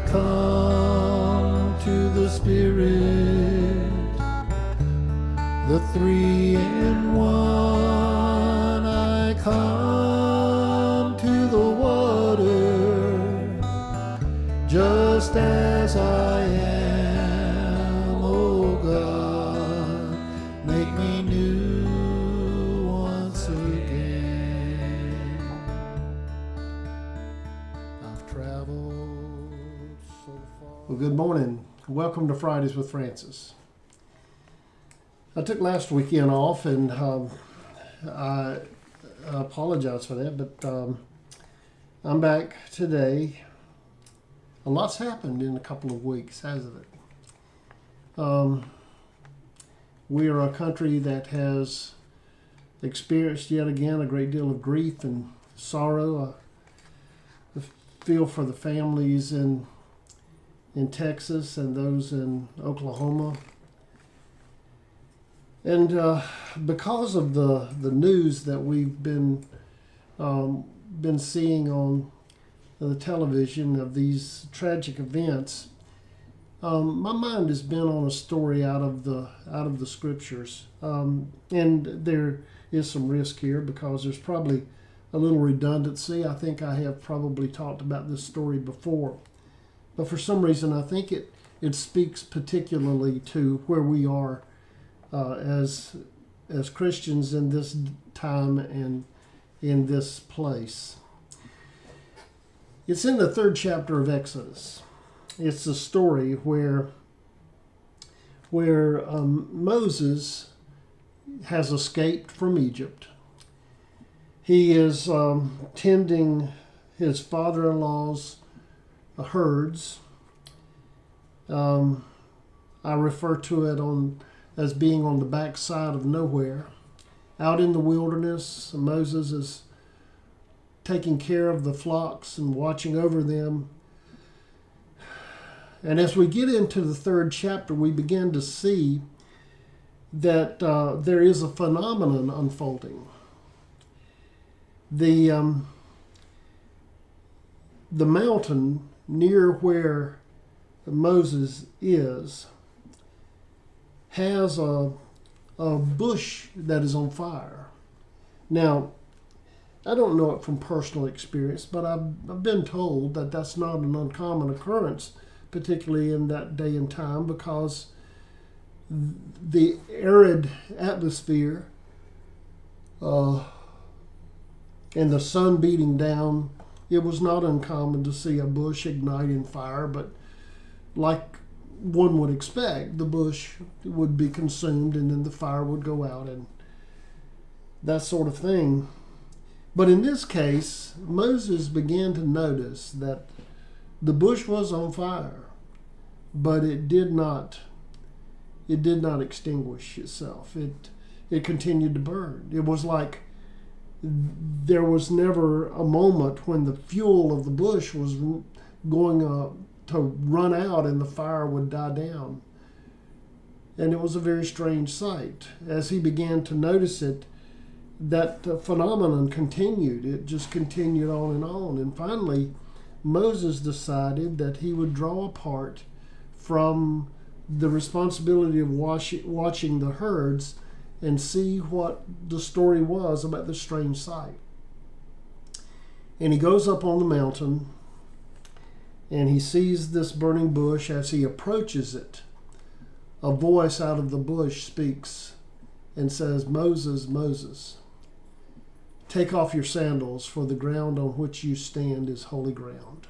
come to the Spirit, the three in one. I come to the water, just as I am, oh God, make me new once again. I've traveled so far. Well, good morning. Welcome to Fridays with Francis. I took last weekend off, and I apologize for that, but I'm back today. A lot's happened in a couple of weeks, hasn't it? We are a country that has experienced yet again a great deal of grief and sorrow. I feel for the families in Texas and those in Oklahoma. And because of the news that we've been seeing on the television of these tragic events, my mind has been on a story out of the scriptures, and there is some risk here because there's probably a little redundancy. I think I have probably talked about this story before, but for some reason I think it speaks particularly to where we are as Christians in this time and in this place. It's in the 3rd chapter of Exodus. It's a story where Moses has escaped from Egypt. He is tending his father-in-law's herds. I refer to it as being on the backside of nowhere. Out in the wilderness, Moses is taking care of the flocks and watching over them. And as we get into the 3rd chapter, we begin to see that there is a phenomenon unfolding. The mountain near where Moses is has a bush that is on fire. Now, I don't know it from personal experience, but I've been told that that's not an uncommon occurrence, particularly in that day and time, because the arid atmosphere and the sun beating down, it was not uncommon to see a bush igniting fire, but like one would expect, the bush would be consumed and then the fire would go out and that sort of thing. But in this case, Moses began to notice that the bush was on fire, but it did not extinguish itself. It continued to burn. It was like there was never a moment when the fuel of the bush was going to run out and the fire would die down. And it was a very strange sight. As he began to notice it, that phenomenon continued. It just continued on. And finally, Moses decided that he would draw apart from the responsibility of watching the herds and see what the story was about the strange sight. And he goes up on the mountain and he sees this burning bush. As he approaches it, a voice out of the bush speaks and says, "Moses, Moses, take off your sandals, for the ground on which you stand is holy ground."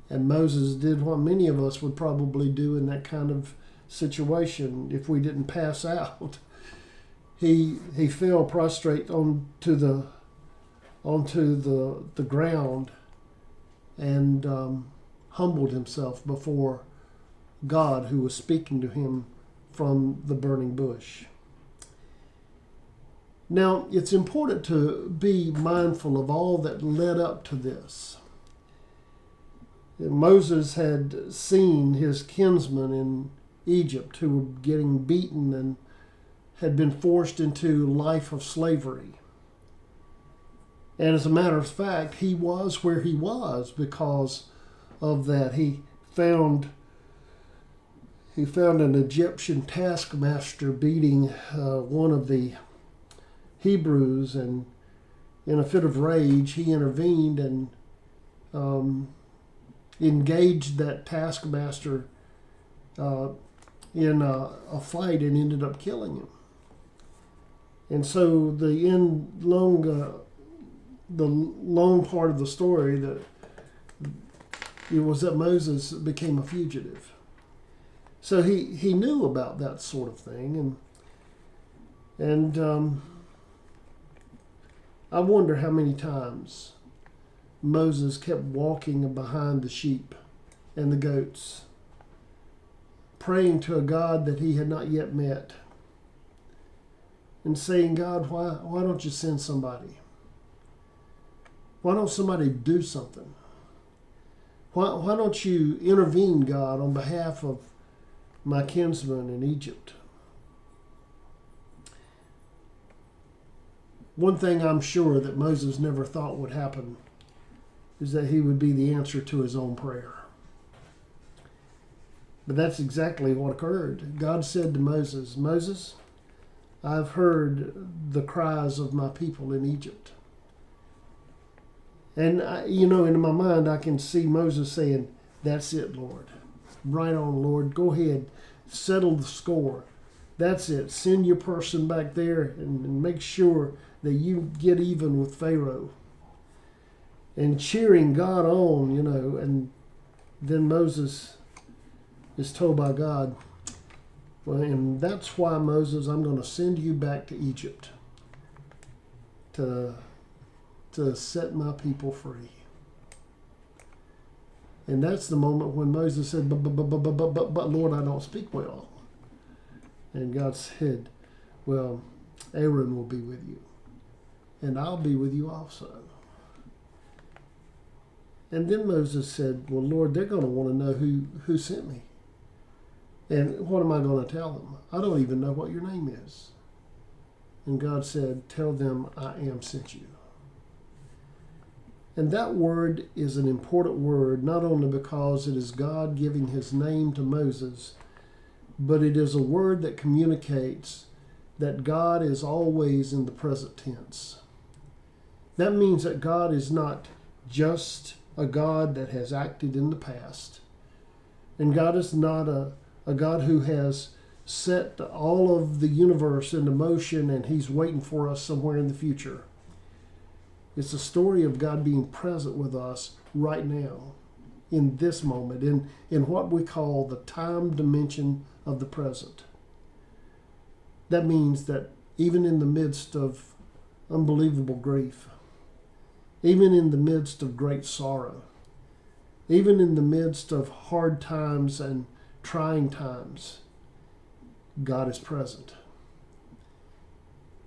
And Moses did what many of us would probably do in that kind of situation if we didn't pass out. He fell prostrate onto the ground and humbled himself before God, who was speaking to him from the burning bush. Now, it's important to be mindful of all that led up to this. Moses had seen his kinsmen in Egypt who were getting beaten and had been forced into life of slavery. And as a matter of fact, he was where he was because of that. He found an Egyptian taskmaster beating one of the Hebrews, and in a fit of rage, he intervened and engaged that taskmaster in a fight and ended up killing him. And so the long part of the story that it was that Moses became a fugitive. So he knew about that sort of thing, and I wonder how many times Moses kept walking behind the sheep and the goats, praying to a God that he had not yet met, and saying, God, why don't you send somebody? Why don't somebody do something? Why don't you intervene, God, on behalf of my kinsmen in Egypt? One thing I'm sure that Moses never thought would happen is that he would be the answer to his own prayer. But that's exactly what occurred. God said to Moses, Moses, I've heard the cries of my people in Egypt. And, in my mind, I can see Moses saying, that's it, Lord. Right on, Lord. Go ahead. Settle the score. That's it. Send your person back there and make sure that you get even with Pharaoh. And cheering God on, and then Moses is told by God, well, and that's why, Moses, I'm going to send you back to Egypt to set my people free. And that's the moment when Moses said, but Lord, I don't speak well. And God said, well, Aaron will be with you, and I'll be with you also. And then Moses said, well, Lord, they're going to want to know who sent me. And what am I going to tell them? I don't even know what your name is. And God said, tell them I am sent you. And that word is an important word, not only because it is God giving his name to Moses, but it is a word that communicates that God is always in the present tense. That means that God is not just a God that has acted in the past, and God is not a God who has set all of the universe into motion and he's waiting for us somewhere in the future. It's a story of God being present with us right now, in this moment, in what we call the time dimension of the present. That means that even in the midst of unbelievable grief, even in the midst of great sorrow, even in the midst of hard times and trying times, God is present.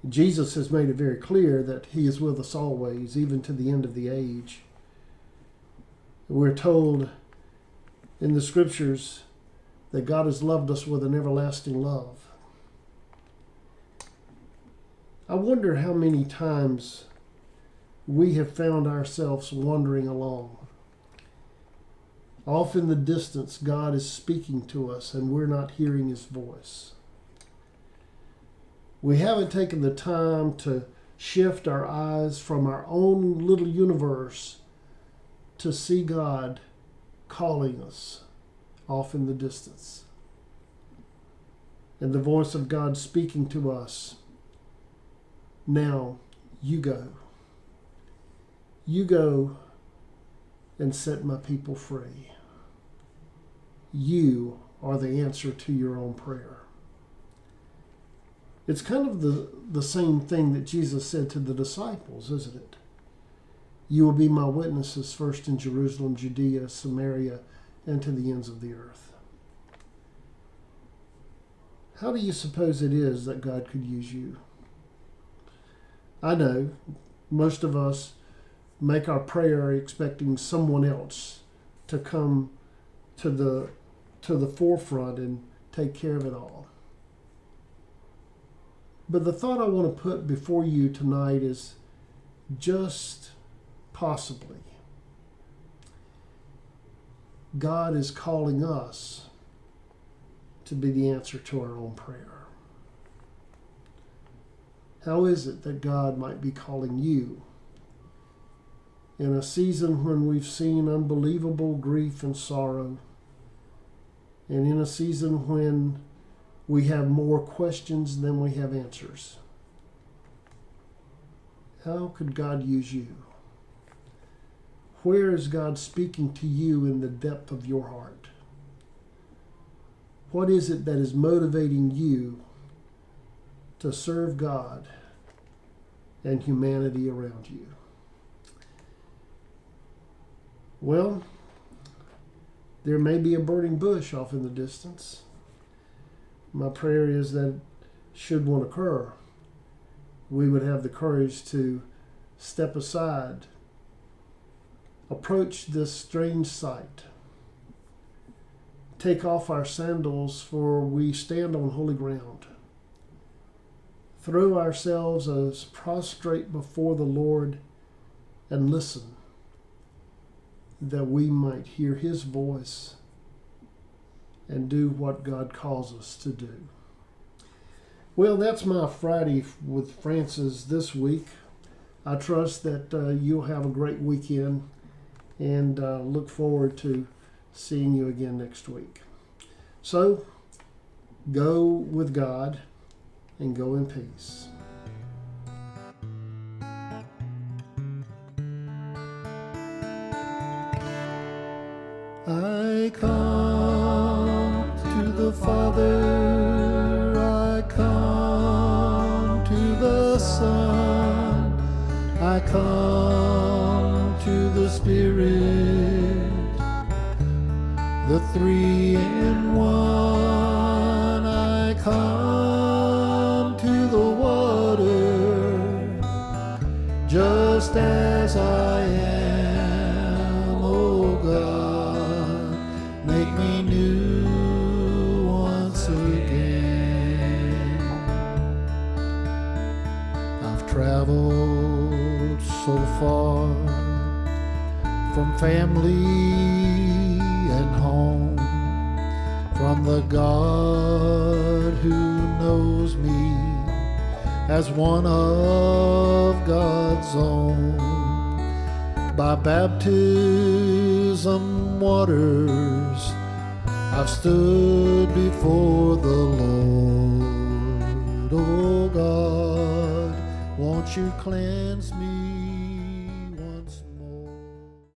Jesus has made it very clear that he is with us always, even to the end of the age. We're told in the scriptures that God has loved us with an everlasting love. I wonder how many times we have found ourselves wandering along. Off in the distance, God is speaking to us and we're not hearing his voice. We haven't taken the time to shift our eyes from our own little universe to see God calling us off in the distance. And the voice of God speaking to us, now you go. You go and set my people free. You are the answer to your own prayer. It's kind of the same thing that Jesus said to the disciples, isn't it? You will be my witnesses first in Jerusalem, Judea, Samaria, and to the ends of the earth. How do you suppose it is that God could use you? I know most of us make our prayer expecting someone else to come to the forefront and take care of it all. But the thought I want to put before you tonight is just possibly. God is calling us to be the answer to our own prayer? How is it that God might be calling you in a season when we've seen unbelievable grief and sorrow, and in a season when we have more questions than we have answers? How could God use you? Where is God speaking to you in the depth of your heart? What is it that is motivating you to serve God and humanity around you? Well, there may be a burning bush off in the distance. My prayer is that should one occur, we would have the courage to step aside, approach this strange sight, take off our sandals, for we stand on holy ground, throw ourselves as prostrate before the Lord, and listen, that we might hear His voice and do what God calls us to do. Well, that's my Friday with Francis this week. I trust that you'll have a great weekend, and look forward to seeing you again next week. So, go with God and go in peace. I come to the Father, I come to the Son, I come to the Spirit, the three in one. I come to the water, just as I am, O God, make me new once again. I've traveled so far from family and home, from the God who knows me as one of God's own. By baptism waters, I've stood before the Lord. Oh God, won't you cleanse me?